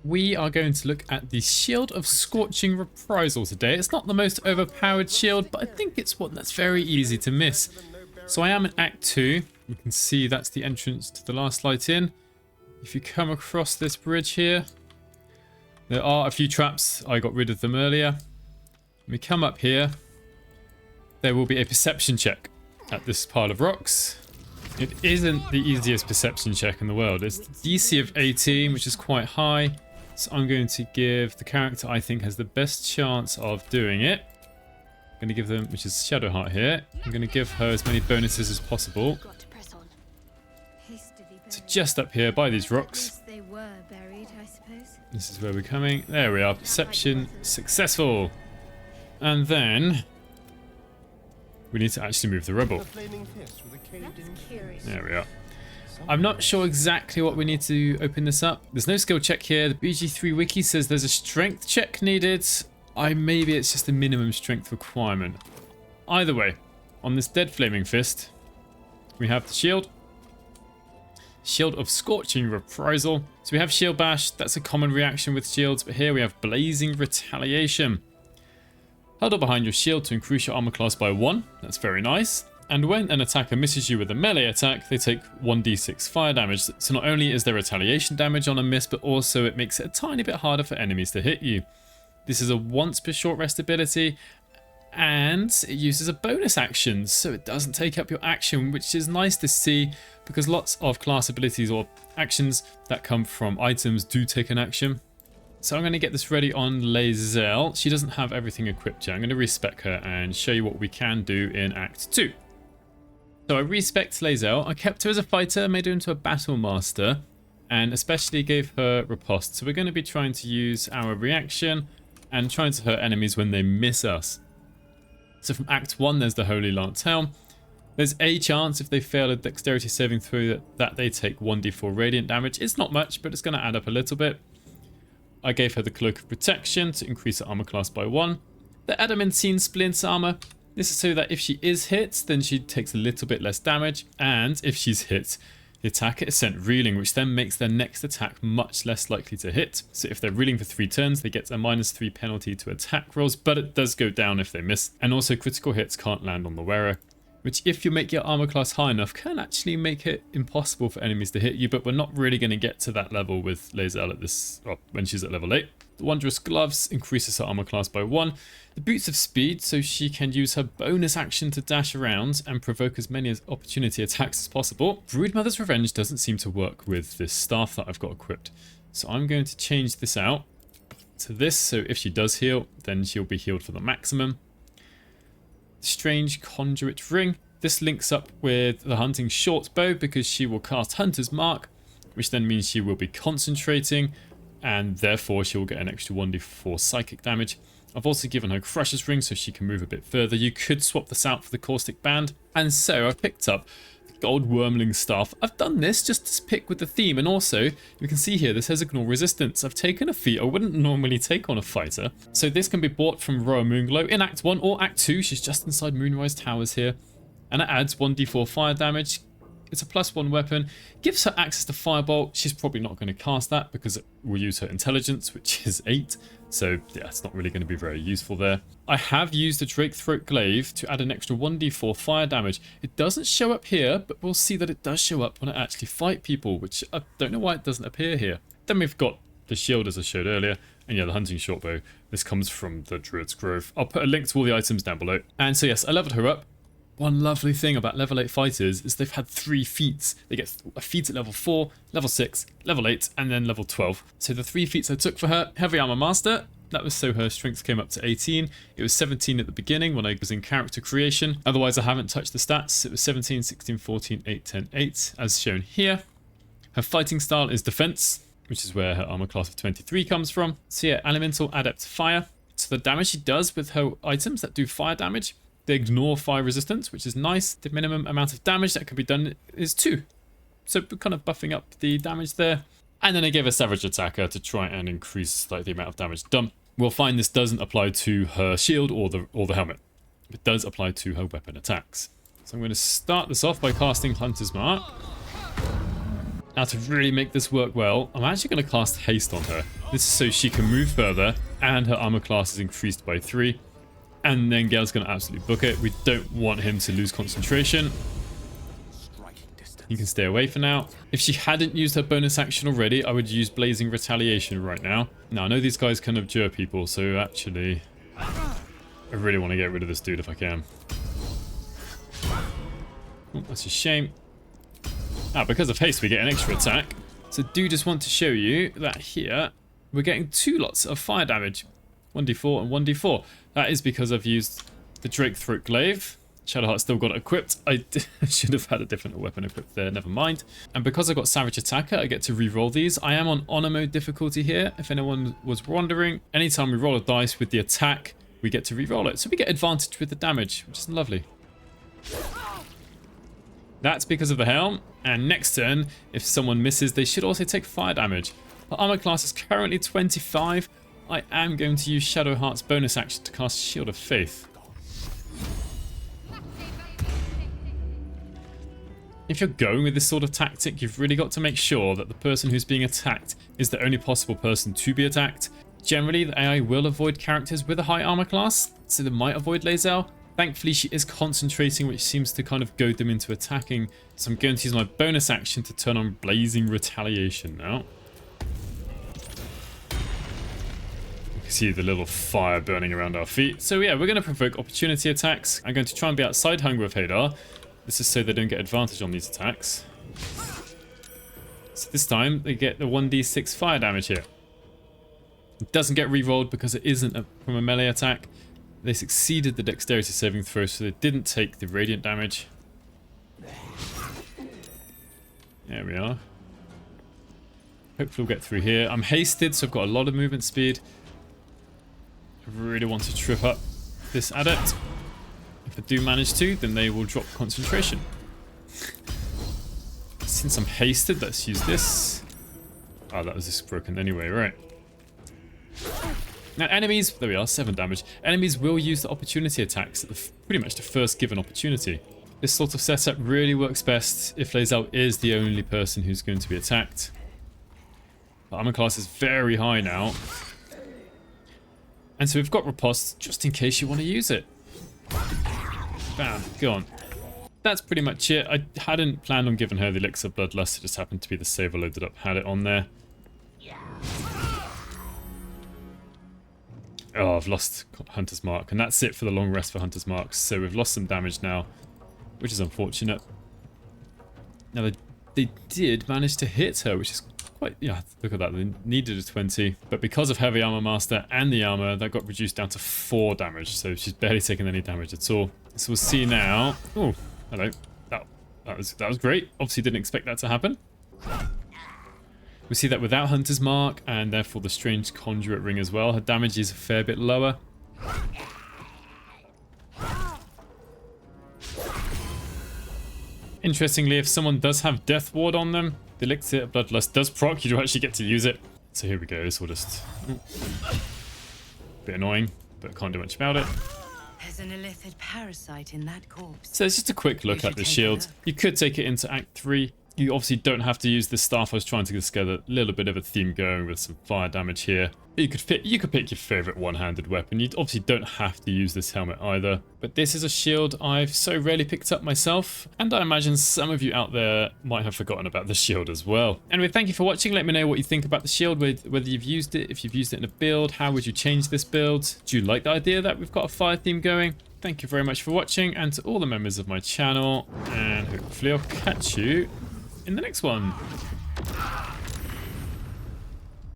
we are going to look at the Shield of Scorching Reprisal today. It's not the most overpowered shield, but I think it's one that's very easy to miss. So I am in Act 2. You can see that's the entrance to the last light in. If you come across this bridge here, there are a few traps. I got rid of them earlier. When we come up here, there will be a perception check at this pile of rocks. It isn't the easiest perception check in the world. It's the DC of 18, which is quite high. So I'm going to give the character I think has the best chance of doing it. I'm going to give them, which is Shadowheart here. I'm going to give her as many bonuses as possible. So just up here by these rocks. This is where we're coming. There we are. Perception successful. And then we need to actually move the rubble. There we are. I'm not sure exactly what we need to open this up. There's no skill check here. The BG3 wiki says there's a strength check needed. Maybe it's just a minimum strength requirement. Either way, on this dead flaming fist, we have the shield. Shield of Scorching Reprisal. So we have Shield Bash. That's a common reaction with shields, but here we have Blazing Retaliation. Huddle behind your shield to increase your armor class by 1. That's very nice. And when an attacker misses you with a melee attack, they take 1d6 fire damage. So not only is there retaliation damage on a miss, but also it makes it a tiny bit harder for enemies to hit you. This is a once per short rest ability, and it uses a bonus action, so it doesn't take up your action, which is nice to see because lots of class abilities or actions that come from items do take an action. So I'm going to get this ready on Lae'zel. She doesn't have everything equipped yet. I'm going to respec her and show you what we can do in Act 2. So I respec'd Lae'zel. I kept her as a fighter, made her into a battle master, and especially gave her riposte. So we're going to be trying to use our reaction and trying to hurt enemies when they miss us. So from Act 1, there's the Holy Lance Helm. There's a chance if they fail a dexterity saving throw that they take 1d4 radiant damage. It's not much, but it's going to add up a little bit. I gave her the Cloak of Protection to increase her armor class by 1. The Adamantine Splint armor. This is so that if she is hit, then she takes a little bit less damage. And if she's hit, the attacker is sent reeling, which then makes their next attack much less likely to hit. So if they're reeling for 3 turns, they get a -3 penalty to attack rolls, but it does go down if they miss. And also critical hits can't land on the wearer, which if you make your armor class high enough can actually make it impossible for enemies to hit you, but we're not really going to get to that level with Lae'zel at this, when she's at level 8. The Wondrous Gloves increases her armor class by 1. The Boots of Speed, so she can use her bonus action to dash around and provoke as many opportunity attacks as possible. Broodmother's Revenge doesn't seem to work with this staff that I've got equipped. So I'm going to change this out to this, so if she does heal, then she'll be healed for the maximum. Strange Conduit Ring. This links up with the Hunting Short Bow because she will cast Hunter's Mark, which then means she will be concentrating, and therefore she will get an extra 1d4 psychic damage. I've also given her Crusher's Ring so she can move a bit further. You could swap this out for the Caustic Band. And so I've picked up the Gold Wormling Staff. I've done this just to pick with the theme, and also you can see here this has Ignore Resistance. I've taken a feat I wouldn't normally take on a fighter. So this can be bought from Roa Moonglow in Act 1 or Act 2. She's just inside Moonrise Towers here. And it adds 1d4 fire damage. It's a +1 weapon. Gives her access to Firebolt. She's probably not going to cast that because it will use her intelligence, which is 8. So yeah, it's not really going to be very useful there. I have used the Drake Throat Glaive to add an extra 1d4 fire damage. It doesn't show up here, but we'll see that it does show up when I actually fight people, which I don't know why it doesn't appear here. Then we've got the shield as I showed earlier. And yeah, the Hunting Shortbow. This comes from the Druid's Grove. I'll put a link to all the items down below. And so yes, I leveled her up. One lovely thing about level 8 fighters is they've had 3 feats. They get a feat at level 4, level 6, level 8, and then level 12. So the 3 feats I took for her: Heavy Armor Master. That was so her strength came up to 18. It was 17 at the beginning when I was in character creation. Otherwise, I haven't touched the stats. It was 17, 16, 14, 8, 10, 8, as shown here. Her fighting style is Defense, which is where her armor class of 23 comes from. So yeah, Elemental Adept Fire. So the damage she does with her items that do fire damage, they ignore fire resistance, which is nice. The minimum amount of damage that can be done is 2. So kind of buffing up the damage there. And then I gave a Savage Attacker to try and increase the amount of damage done. We'll find this doesn't apply to her shield or the helmet. It does apply to her weapon attacks. So I'm going to start this off by casting Hunter's Mark. Now to really make this work well, I'm actually going to cast haste on her. This is so she can move further and her armor class is increased by 3. And then Gale's going to absolutely book it. We don't want him to lose concentration. He can stay away for now. If she hadn't used her bonus action already, I would use Blazing Retaliation right now. Now, I know these guys can abjure people, so actually, I really want to get rid of this dude if I can. Oh, that's a shame. Because of haste, we get an extra attack. So do just want to show you that here, we're getting 2 lots of fire damage. 1d4 and 1d4. That is because I've used the Drake Throat Glaive. Shadowheart still got it equipped. I should have had a different weapon equipped there, never mind. And because I've got Savage Attacker, I get to re-roll these. I am on honor mode difficulty here, if anyone was wondering. Anytime we roll a dice with the attack, we get to re-roll it. So we get advantage with the damage, which is lovely. That's because of the helm. And next turn, if someone misses, they should also take fire damage. Our armor class is currently 25. I am going to use Shadowheart's bonus action to cast Shield of Faith. If you're going with this sort of tactic, you've really got to make sure that the person who's being attacked is the only possible person to be attacked. Generally, the AI will avoid characters with a high armor class, so they might avoid Lae'zel. Thankfully, she is concentrating, which seems to kind of goad them into attacking. So I'm going to use my bonus action to turn on Blazing Retaliation now. You can see the little fire burning around our feet. So yeah, we're going to provoke opportunity attacks. I'm going to try and be outside Hunger of Hadar. This is so they don't get advantage on these attacks. So this time, they get the 1d6 fire damage here. It doesn't get re-rolled because it isn't from a melee attack. They succeeded the dexterity saving throw, so they didn't take the radiant damage. There we are. Hopefully we'll get through here. I'm hasted, so I've got a lot of movement speed. I really want to trip up this adept. If I do manage to, then they will drop concentration. Since I'm hasted, let's use this. Oh, that was just broken anyway, right. Now enemies, there we are, 7 damage. Enemies will use the opportunity attacks at pretty much the first given opportunity. This sort of setup really works best if Lae'zel is the only person who's going to be attacked. The armor class is very high now. And so we've got Riposte just in case you want to use it. Bam, gone. That's pretty much it. I hadn't planned on giving her the Elixir of Bloodlust. It just happened to be the save I loaded up had it on there. Oh, I've lost Hunter's Mark, and that's it for the long rest for Hunter's Marks. So we've lost some damage now, which is unfortunate. Now they did manage to hit her, which is quite, yeah, look at that. They needed a 20, but because of Heavy Armor Master and the armor, that got reduced down to 4 damage. So she's barely taken any damage at all. So we'll see now. Oh, hello. That was great. Obviously didn't expect that to happen. We see that without Hunter's Mark, and therefore the Strange Conduit Ring as well. Her damage is a fair bit lower. Interestingly, if someone does have Death Ward on them, the Elixir of Bloodlust does proc. You do actually get to use it. So here we go. This will just... bit annoying, but can't do much about it. There's an illithid parasite in that corpse. So it's just a quick look at the shield. You could take it into Act 3. You obviously don't have to use this staff. I was trying to get together a little bit of a theme going with some fire damage here. You could pick your favorite one-handed weapon. You obviously don't have to use this helmet either. But this is a shield I've so rarely picked up myself, and I imagine some of you out there might have forgotten about the shield as well. Anyway, thank you for watching. Let me know what you think about the shield, whether you've used it, if you've used it in a build, how would you change this build? Do you like the idea that we've got a fire theme going? Thank you very much for watching, and to all the members of my channel, and hopefully I'll catch you in the next one.